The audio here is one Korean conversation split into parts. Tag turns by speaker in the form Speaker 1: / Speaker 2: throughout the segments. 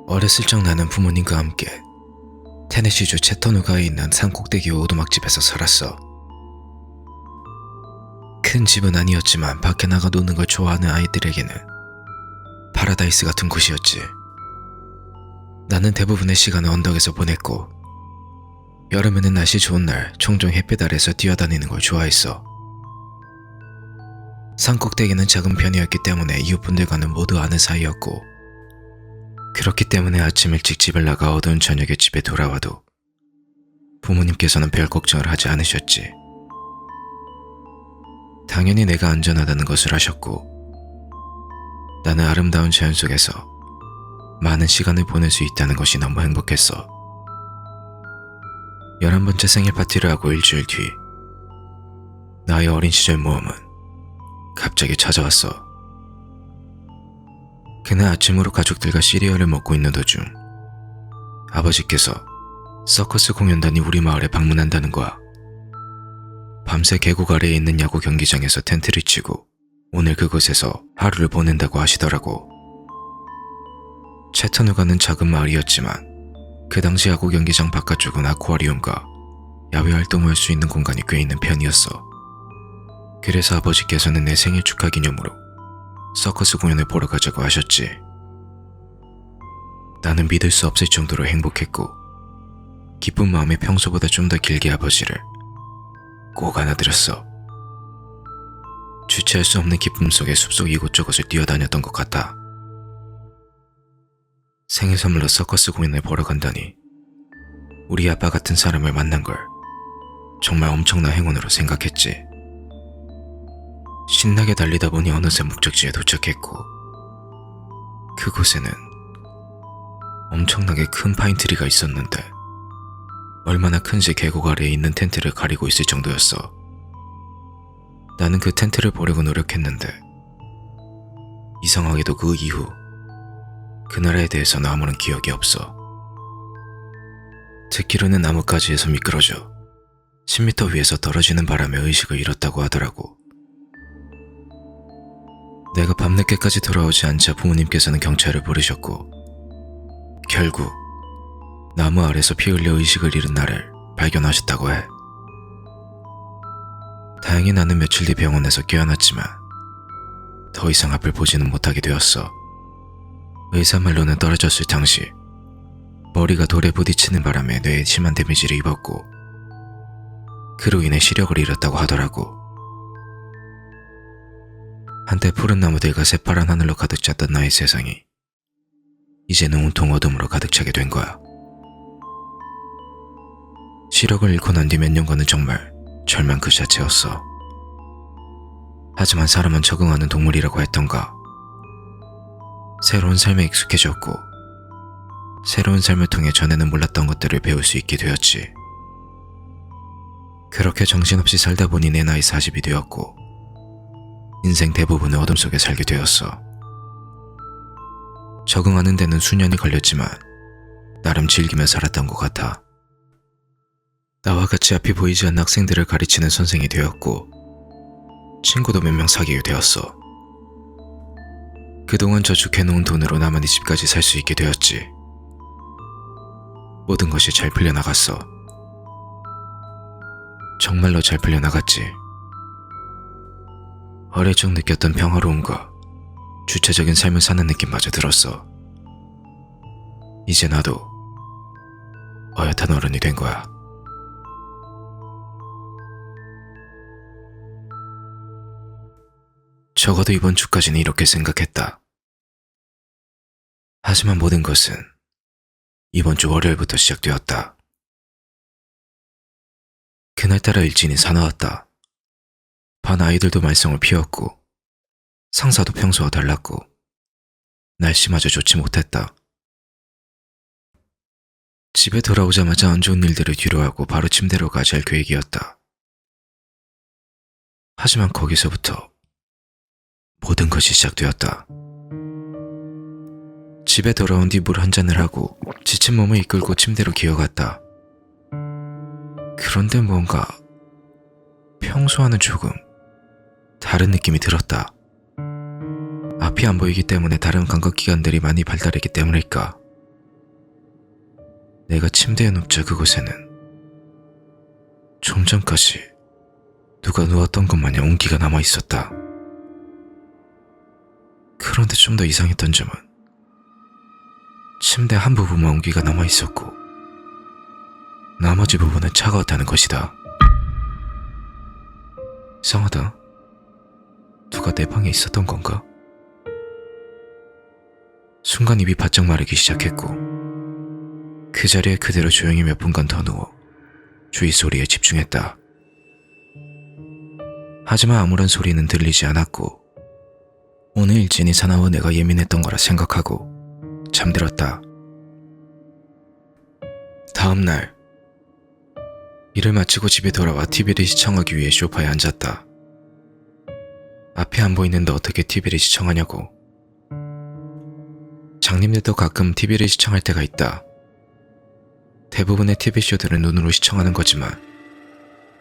Speaker 1: 어렸을 적 나는 부모님과 함께 테네시주 채터누가에 있는 산꼭대기 오두막집에서 살았어. 큰 집은 아니었지만 밖에 나가 노는 걸 좋아하는 아이들에게는 파라다이스 같은 곳이었지. 나는 대부분의 시간을 언덕에서 보냈고 여름에는 날씨 좋은 날 종종 햇빛 아래서 뛰어다니는 걸 좋아했어. 산꼭대기는 작은 편이었기 때문에 이웃분들과는 모두 아는 사이였고, 그렇기 때문에 아침 일찍 집을 나가 어두운 저녁에 집에 돌아와도 부모님께서는 별 걱정을 하지 않으셨지. 당연히 내가 안전하다는 것을 아셨고, 나는 아름다운 자연 속에서 많은 시간을 보낼 수 있다는 것이 너무 행복했어. 11번째 생일 파티를 하고 일주일 뒤, 나의 어린 시절 모험은 갑자기 찾아왔어. 그날 아침으로 가족들과 시리얼을 먹고 있는 도중 아버지께서 서커스 공연단이 우리 마을에 방문한다는 거야. 밤새 계곡 아래에 있는 야구 경기장에서 텐트를 치고 오늘 그곳에서 하루를 보낸다고 하시더라고. 채터누가는 작은 마을이었지만 그 당시 야구 경기장 바깥쪽은 아쿠아리움과 야외 활동을 할 수 있는 공간이 꽤 있는 편이었어. 그래서 아버지께서는 내 생일 축하 기념으로 서커스 공연을 보러 가자고 하셨지. 나는 믿을 수 없을 정도로 행복했고 기쁜 마음에 평소보다 좀 더 길게 아버지를 꼭 안아드렸어. 주체할 수 없는 기쁨 속에 숲속 이곳저곳을 뛰어다녔던 것 같아. 생일 선물로 서커스 공연을 보러 간다니 우리 아빠 같은 사람을 만난 걸 정말 엄청난 행운으로 생각했지. 신나게 달리다 보니 어느새 목적지에 도착했고, 그곳에는 엄청나게 큰 파인트리가 있었는데 얼마나 큰지 계곡 아래에 있는 텐트를 가리고 있을 정도였어. 나는 그 텐트를 보려고 노력했는데 이상하게도 그 이후 그 나라에 대해서는 아무런 기억이 없어. 듣기로는 나뭇가지에서 미끄러져 10m 위에서 떨어지는 바람에 의식을 잃었다고 하더라고. 내가 밤늦게까지 돌아오지 않자 부모님께서는 경찰을 부르셨고 결국 나무 아래서 피 흘려 의식을 잃은 나를 발견하셨다고 해. 다행히 나는 며칠 뒤 병원에서 깨어났지만 더 이상 앞을 보지는 못하게 되었어. 의사 말로는 떨어졌을 당시 머리가 돌에 부딪히는 바람에 뇌에 심한 데미지를 입었고 그로 인해 시력을 잃었다고 하더라고. 한때 푸른 나무들과 새파란 하늘로 가득 찼던 나의 세상이 이제는 온통 어둠으로 가득 차게 된 거야. 시력을 잃고 난 뒤 몇 년간은 정말 절망 그 자체였어. 하지만 사람은 적응하는 동물이라고 했던가. 새로운 삶에 익숙해졌고 새로운 삶을 통해 전에는 몰랐던 것들을 배울 수 있게 되었지. 그렇게 정신없이 살다 보니 내 나이 40이 되었고 인생 대부분을 어둠 속에 살게 되었어. 적응하는 데는 수년이 걸렸지만 나름 즐기며 살았던 것 같아. 나와 같이 앞이 보이지 않는 학생들을 가르치는 선생이 되었고 친구도 몇 명 사귀게 되었어. 그동안 저축해놓은 돈으로 나만의 집까지 살 수 있게 되었지. 모든 것이 잘 풀려나갔어. 정말로 잘 풀려나갔지. 어릴 적 느꼈던 평화로움과 주체적인 삶을 사는 느낌마저 들었어. 이제 나도 어엿한 어른이 된 거야. 적어도 이번 주까지는 이렇게 생각했다. 하지만 모든 것은 이번 주 월요일부터 시작되었다. 그날따라 일진이 사나웠다. 반 아이들도 말썽을 피웠고 상사도 평소와 달랐고 날씨마저 좋지 못했다. 집에 돌아오자마자 안 좋은 일들을 뒤로하고 바로 침대로 가자 할 계획이었다. 하지만 거기서부터 모든 것이 시작되었다. 집에 돌아온 뒤 물 한 잔을 하고 지친 몸을 이끌고 침대로 기어갔다. 그런데 뭔가 평소와는 조금 다른 느낌이 들었다. 앞이 안 보이기 때문에 다른 감각기관들이 많이 발달했기 때문일까? 내가 침대에 눕자 그곳에는 좀 전까지 누가 누웠던 것 마냥 온기가 남아있었다. 그런데 좀 더 이상했던 점은 침대 한 부분만 온기가 남아있었고 나머지 부분은 차가웠다는 것이다. 이상하다. 누가 내 방에 있었던 건가? 순간 입이 바짝 마르기 시작했고 그 자리에 그대로 조용히 몇 분간 더 누워 주위 소리에 집중했다. 하지만 아무런 소리는 들리지 않았고 오늘 일진이 사나워 내가 예민했던 거라 생각하고 잠들었다. 다음날 일을 마치고 집에 돌아와 TV를 시청하기 위해 소파에 앉았다. 앞이 안 보이는데 어떻게 TV를 시청하냐고. 장님들도 가끔 TV를 시청할 때가 있다. 대부분의 TV쇼들은 눈으로 시청하는 거지만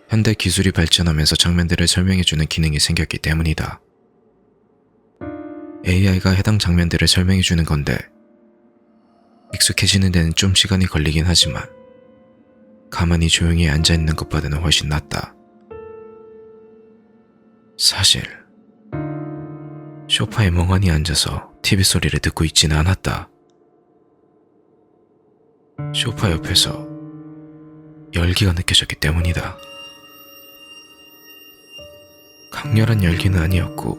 Speaker 1: 현대 기술이 발전하면서 장면들을 설명해주는 기능이 생겼기 때문이다. AI가 해당 장면들을 설명해주는 건데 익숙해지는 데는 좀 시간이 걸리긴 하지만 가만히 조용히 앉아있는 것보다는 훨씬 낫다. 사실 소파에 멍하니 앉아서 TV 소리를 듣고 있지는 않았다. 소파 옆에서 열기가 느껴졌기 때문이다. 강렬한 열기는 아니었고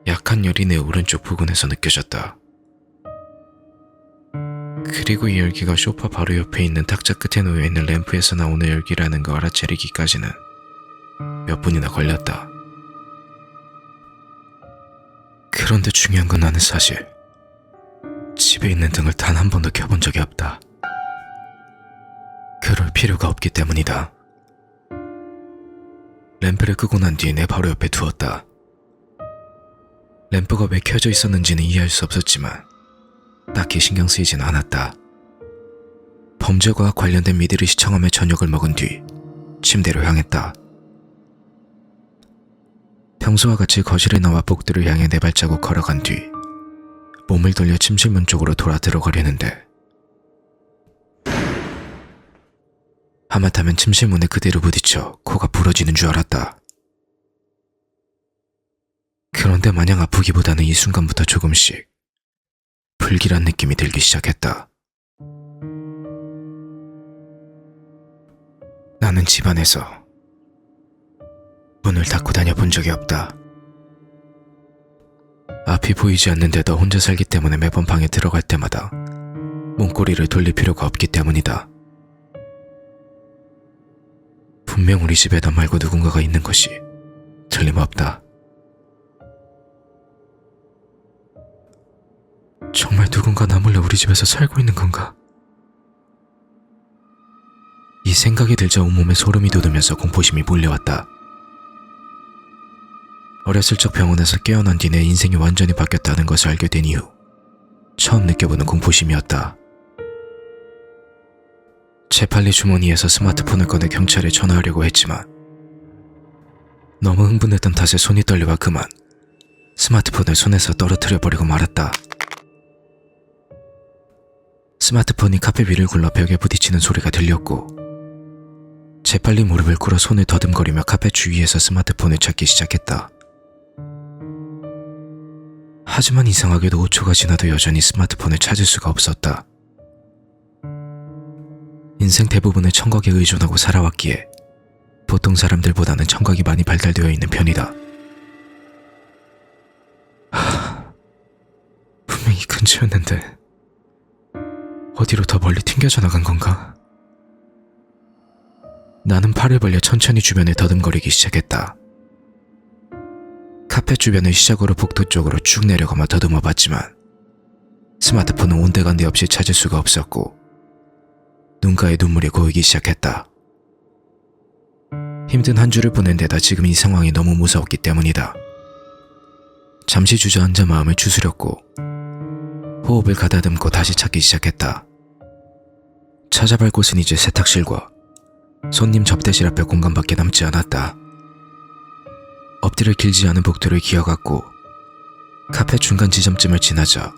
Speaker 1: 약한 열이 내 오른쪽 부근에서 느껴졌다. 그리고 이 열기가 소파 바로 옆에 있는 탁자 끝에 놓여있는 램프에서 나오는 열기라는 거 알아차리기까지는 몇 분이나 걸렸다. 그런데 중요한 건 나는 사실 집에 있는 등을 단 한 번도 켜본 적이 없다. 그럴 필요가 없기 때문이다. 램프를 끄고 난 뒤에 내 바로 옆에 두었다. 램프가 왜 켜져 있었는지는 이해할 수 없었지만 딱히 신경 쓰이진 않았다. 범죄와 관련된 미드를 시청하며 저녁을 먹은 뒤 침대로 향했다. 평소와 같이 거실에 나와 복도를 향해 네 발자국 걸어간 뒤 몸을 돌려 침실문 쪽으로 돌아 들어가려는데 하마터면 침실문에 그대로 부딪혀 코가 부러지는 줄 알았다. 그런데 마냥 아프기보다는 이 순간부터 조금씩 불길한 느낌이 들기 시작했다. 나는 집안에서 문을 닫고 다녀본 적이 없다. 앞이 보이지 않는데도 혼자 살기 때문에 매번 방에 들어갈 때마다 문고리를 돌릴 필요가 없기 때문이다. 분명 우리 집에 나 말고 누군가가 있는 것이 틀림없다. 정말 누군가 나 몰래 우리 집에서 살고 있는 건가? 이 생각이 들자 온몸에 소름이 돋으면서 공포심이 몰려왔다. 어렸을 적 병원에서 깨어난 뒤 내 인생이 완전히 바뀌었다는 것을 알게 된 이후 처음 느껴보는 공포심이었다. 재빨리 주머니에서 스마트폰을 꺼내 경찰에 전화하려고 했지만 너무 흥분했던 탓에 손이 떨려와 그만 스마트폰을 손에서 떨어뜨려 버리고 말았다. 스마트폰이 카페 위를 굴러 벽에 부딪히는 소리가 들렸고 재빨리 무릎을 꿇어 손을 더듬거리며 카페 주위에서 스마트폰을 찾기 시작했다. 하지만 이상하게도 5초가 지나도 여전히 스마트폰을 찾을 수가 없었다. 인생 대부분을 청각에 의존하고 살아왔기에 보통 사람들보다는 청각이 많이 발달되어 있는 편이다. 분명히 근처였는데 어디로 더 멀리 튕겨져 나간 건가? 나는 팔을 벌려 천천히 주변을 더듬거리기 시작했다. 카페 주변을 시작으로 복도 쪽으로 쭉 내려가며 더듬어 봤지만 스마트폰은 온데간데 없이 찾을 수가 없었고 눈가에 눈물이 고이기 시작했다. 힘든 한 주를 보낸 데다 지금 이 상황이 너무 무서웠기 때문이다. 잠시 주저앉아 마음을 추스렸고 호흡을 가다듬고 다시 찾기 시작했다. 찾아갈 곳은 이제 세탁실과 손님 접대실 앞에 공간밖에 남지 않았다. 엎드려 길지 않은 복도를 기어갔고 카페 중간 지점쯤을 지나자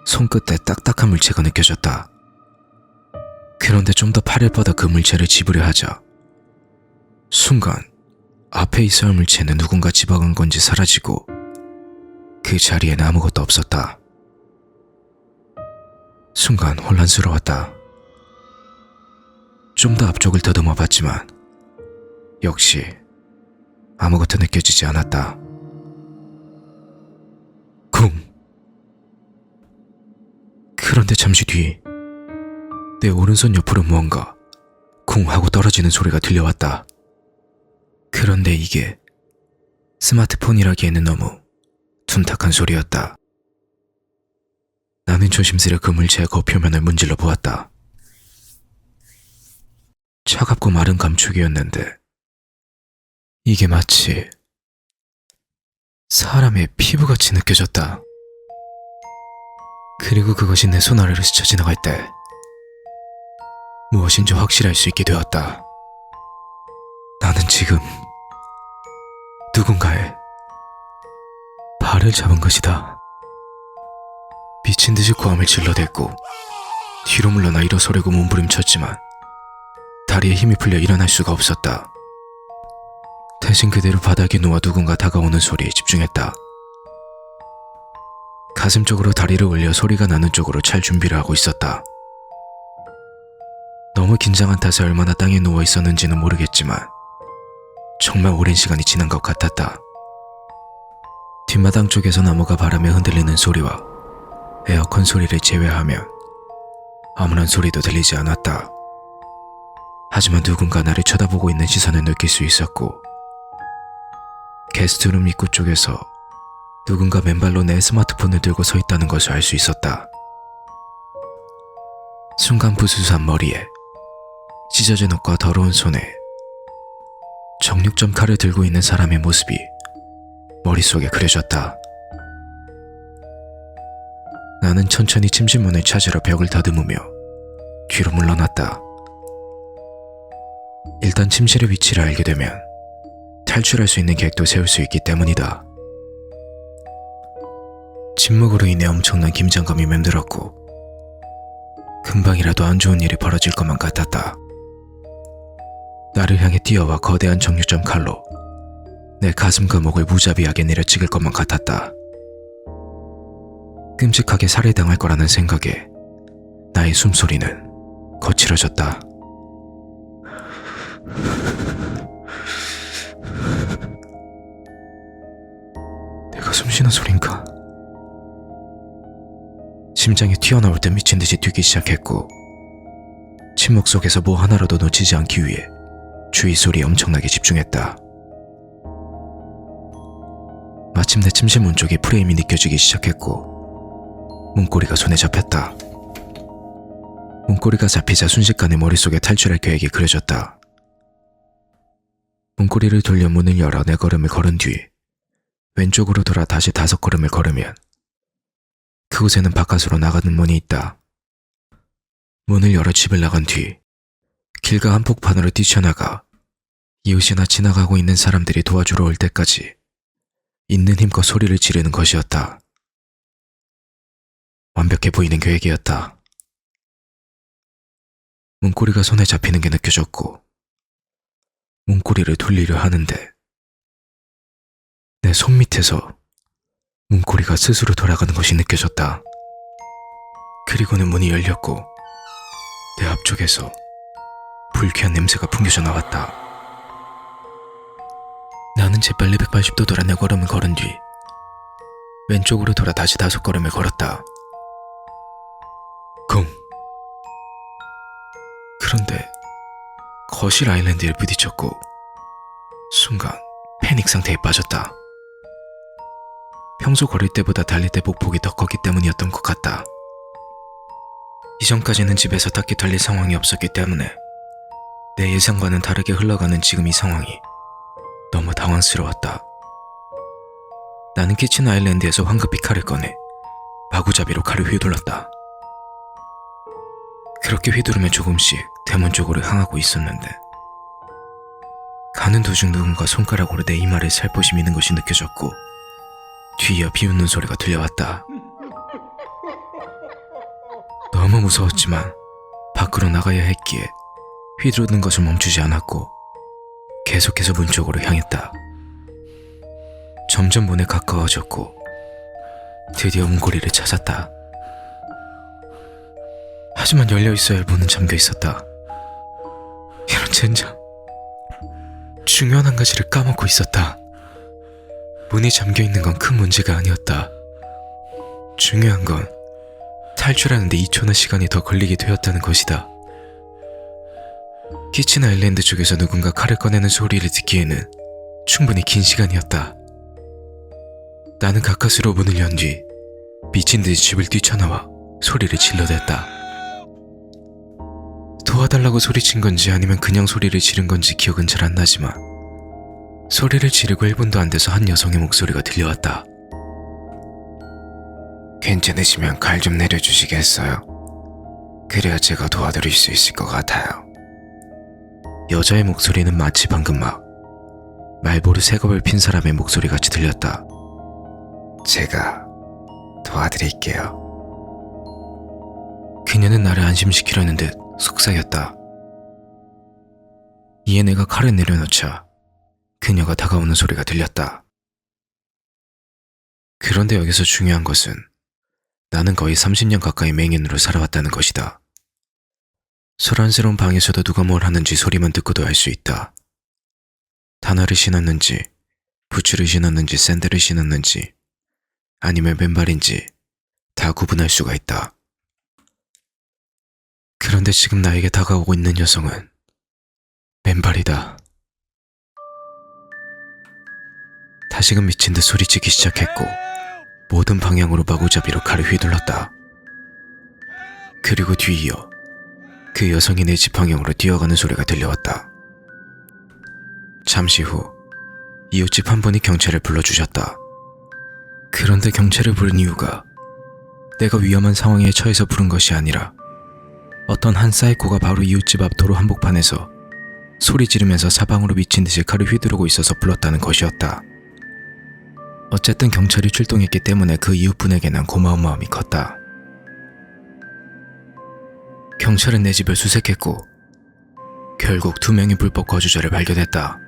Speaker 1: 손끝에 딱딱한 물체가 느껴졌다. 그런데 좀 더 팔을 뻗어 그 물체를 집으려 하자 순간 앞에 있어야 할 물체는 누군가 집어간 건지 사라지고 그 자리에는 아무것도 없었다. 순간 혼란스러웠다. 좀 더 앞쪽을 더듬어 봤지만 역시 아무것도 느껴지지 않았다. 쿵! 그런데 잠시 뒤 내 오른손 옆으로 무언가 쿵 하고 떨어지는 소리가 들려왔다. 그런데 이게 스마트폰이라기에는 너무 둔탁한 소리였다. 나는 조심스레 그 물체의 겉표면을 문질러 보았다. 차갑고 마른 감촉이었는데 이게 마치 사람의 피부같이 느껴졌다. 그리고 그것이 내 손 아래로 스쳐 지나갈 때 무엇인지 확실할 수 있게 되었다. 나는 지금 누군가의 발을 잡은 것이다. 미친 듯이 고함을 질러댔고 뒤로 물러나 일어서려고 몸부림쳤지만 다리에 힘이 풀려 일어날 수가 없었다. 대신 그대로 바닥에 누워 누군가 다가오는 소리에 집중했다. 가슴 쪽으로 다리를 올려 소리가 나는 쪽으로 찰 준비를 하고 있었다. 너무 긴장한 탓에 얼마나 땅에 누워 있었는지는 모르겠지만 정말 오랜 시간이 지난 것 같았다. 뒷마당 쪽에서 나무가 바람에 흔들리는 소리와 에어컨 소리를 제외하면 아무런 소리도 들리지 않았다. 하지만 누군가 나를 쳐다보고 있는 시선을 느낄 수 있었고 게스트룸 입구 쪽에서 누군가 맨발로 내 스마트폰을 들고 서 있다는 것을 알 수 있었다. 순간 부스스한 머리에 찢어진 옷과 더러운 손에 정육점 칼을 들고 있는 사람의 모습이 머릿속에 그려졌다. 나는 천천히 침실문을 찾으러 벽을 다듬으며 뒤로 물러났다. 일단 침실의 위치를 알게 되면 탈출할 수 있는 계획도 세울 수 있기 때문이다. 침묵으로 인해 엄청난 긴장감이 맴돌았고 금방이라도 안 좋은 일이 벌어질 것만 같았다. 나를 향해 뛰어와 거대한 정육점 칼로 내 가슴과 목을 무자비하게 내려찍을 것만 같았다. 끔찍하게 살해당할 거라는 생각에 나의 숨소리는 거칠어졌다. 내가 숨쉬는 소린가? 심장이 튀어나올 듯 미친듯이 뛰기 시작했고 침묵 속에서 뭐 하나라도 놓치지 않기 위해 주위 소리에 엄청나게 집중했다. 마침내 침실 문 쪽에 프레임이 느껴지기 시작했고 문고리가 손에 잡혔다. 문고리가 잡히자 순식간에 머릿속에 탈출할 계획이 그려졌다. 문고리를 돌려 문을 열어 4걸음을 걸은 뒤 왼쪽으로 돌아 다시 5걸음을 걸으면 그곳에는 바깥으로 나가는 문이 있다. 문을 열어 집을 나간 뒤 길가 한복판으로 뛰쳐나가 이웃이나 지나가고 있는 사람들이 도와주러 올 때까지 있는 힘껏 소리를 지르는 것이었다. 완벽해 보이는 계획이었다. 문고리가 손에 잡히는 게 느껴졌고 문고리를 돌리려 하는데 내 손밑에서 문고리가 스스로 돌아가는 것이 느껴졌다. 그리고는 문이 열렸고 내 앞쪽에서 불쾌한 냄새가 풍겨져 나왔다. 나는 재빨리 180도 돌아 4걸음을 걸은 뒤 왼쪽으로 돌아 다시 5걸음을 걸었다. 쿵! 그런데 거실 아일랜드에 부딪혔고 순간 패닉 상태에 빠졌다. 평소 걸을 때보다 달릴 때 복폭이 더 컸기 때문이었던 것 같다. 이전까지는 집에서 딱히 달릴 상황이 없었기 때문에 내 예상과는 다르게 흘러가는 지금 이 상황이 너무 당황스러웠다. 나는 키친 아일랜드에서 황급히 칼을 꺼내 마구잡이로 칼을 휘둘렀다. 그렇게 휘두르며 조금씩 대문 쪽으로 향하고 있었는데 가는 도중 누군가 손가락으로 내 이마를 살포시 미는 것이 느껴졌고 뒤이어 비웃는 소리가 들려왔다. 너무 무서웠지만 밖으로 나가야 했기에 휘두르는 것을 멈추지 않았고 계속해서 문 쪽으로 향했다. 점점 문에 가까워졌고 드디어 문고리를 찾았다. 하지만 열려있어야 할 문은 잠겨있었다. 이런 젠장. 중요한 한 가지를 까먹고 있었다. 문이 잠겨있는 건 큰 문제가 아니었다. 중요한 건 탈출하는데 2초나 시간이 더 걸리게 되었다는 것이다. 키친 아일랜드 쪽에서 누군가 칼을 꺼내는 소리를 듣기에는 충분히 긴 시간이었다. 나는 가까스로 문을 연 뒤 미친 듯이 집을 뛰쳐나와 소리를 질러댔다. 도와달라고 소리친 건지 아니면 그냥 소리를 지른 건지 기억은 잘 안 나지만 소리를 지르고 1분도 안 돼서 한 여성의 목소리가 들려왔다. 괜찮으시면 칼 좀 내려주시겠어요? 그래야 제가 도와드릴 수 있을 것 같아요. 여자의 목소리는 마치 방금 막 말보르 새겁을 핀 사람의 목소리같이 들렸다. 제가 도와드릴게요. 그녀는 나를 안심시키려는 듯 속삭였다. 이에 내가 칼을 내려놓자 그녀가 다가오는 소리가 들렸다. 그런데 여기서 중요한 것은 나는 거의 30년 가까이 맹인으로 살아왔다는 것이다. 소란스러운 방에서도 누가 뭘 하는지 소리만 듣고도 알 수 있다. 단화를 신었는지, 부츠를 신었는지, 샌들을 신었는지, 아니면 맨발인지 다 구분할 수가 있다. 그런데 지금 나에게 다가오고 있는 여성은 맨발이다. 다시금 미친 듯 소리치기 시작했고 모든 방향으로 마구잡이로 칼을 휘둘렀다. 그리고 뒤이어 그 여성이 내 집 방향으로 뛰어가는 소리가 들려왔다. 잠시 후 이웃집 한 분이 경찰을 불러주셨다. 그런데 경찰을 부른 이유가 내가 위험한 상황에 처해서 부른 것이 아니라 어떤 한 사이코가 바로 이웃집 앞 도로 한복판에서 소리 지르면서 사방으로 미친 듯이 칼을 휘두르고 있어서 불렀다는 것이었다. 어쨌든 경찰이 출동했기 때문에 그 이웃분에게는 고마운 마음이 컸다. 경찰은 내 집을 수색했고 결국 2명의 불법 거주자를 발견했다.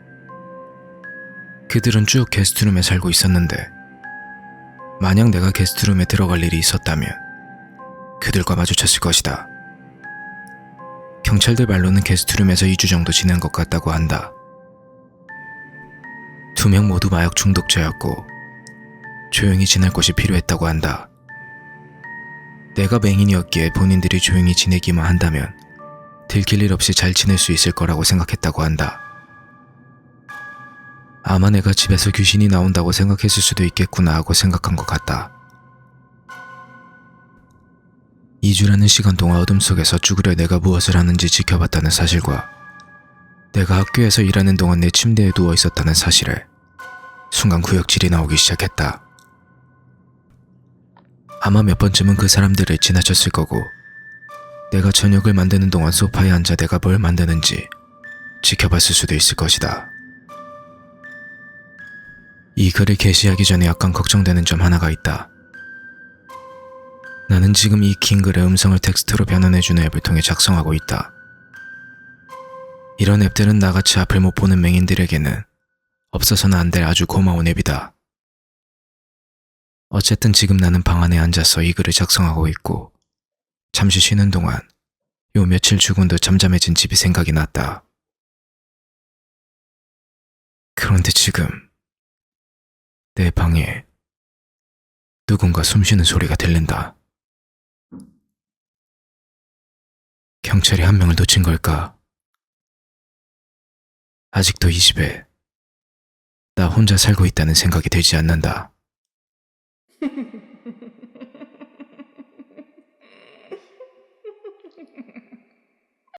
Speaker 1: 그들은 쭉 게스트룸에 살고 있었는데 만약 내가 게스트룸에 들어갈 일이 있었다면 그들과 마주쳤을 것이다. 경찰들 말로는 게스트룸에서 2주 정도 지낸 것 같다고 한다. 2명 모두 마약 중독자였고 조용히 지낼 곳이 필요했다고 한다. 내가 맹인이었기에 본인들이 조용히 지내기만 한다면 들킬 일 없이 잘 지낼 수 있을 거라고 생각했다고 한다. 아마 내가 집에서 귀신이 나온다고 생각했을 수도 있겠구나 하고 생각한 것 같다. 2주라는 시간 동안 어둠 속에서 쭈그려 내가 무엇을 하는지 지켜봤다는 사실과 내가 학교에서 일하는 동안 내 침대에 누워 있었다는 사실에 순간 구역질이 나오기 시작했다. 아마 몇 번쯤은 그 사람들을 지나쳤을 거고 내가 저녁을 만드는 동안 소파에 앉아 내가 뭘 만드는지 지켜봤을 수도 있을 것이다. 이 글을 게시하기 전에 약간 걱정되는 점 하나가 있다. 나는 지금 이 긴 글의 음성을 텍스트로 변환해주는 앱을 통해 작성하고 있다. 이런 앱들은 나같이 앞을 못 보는 맹인들에게는 없어서는 안 될 아주 고마운 앱이다. 어쨌든 지금 나는 방 안에 앉아서 이 글을 작성하고 있고 잠시 쉬는 동안 요 며칠 죽은 듯 잠잠해진 집이 생각이 났다. 그런데 지금 내 방에 누군가 숨쉬는 소리가 들린다. 경찰이 한 명을 놓친 걸까? 아직도 이 집에 나 혼자 살고 있다는 생각이 들지 않는다.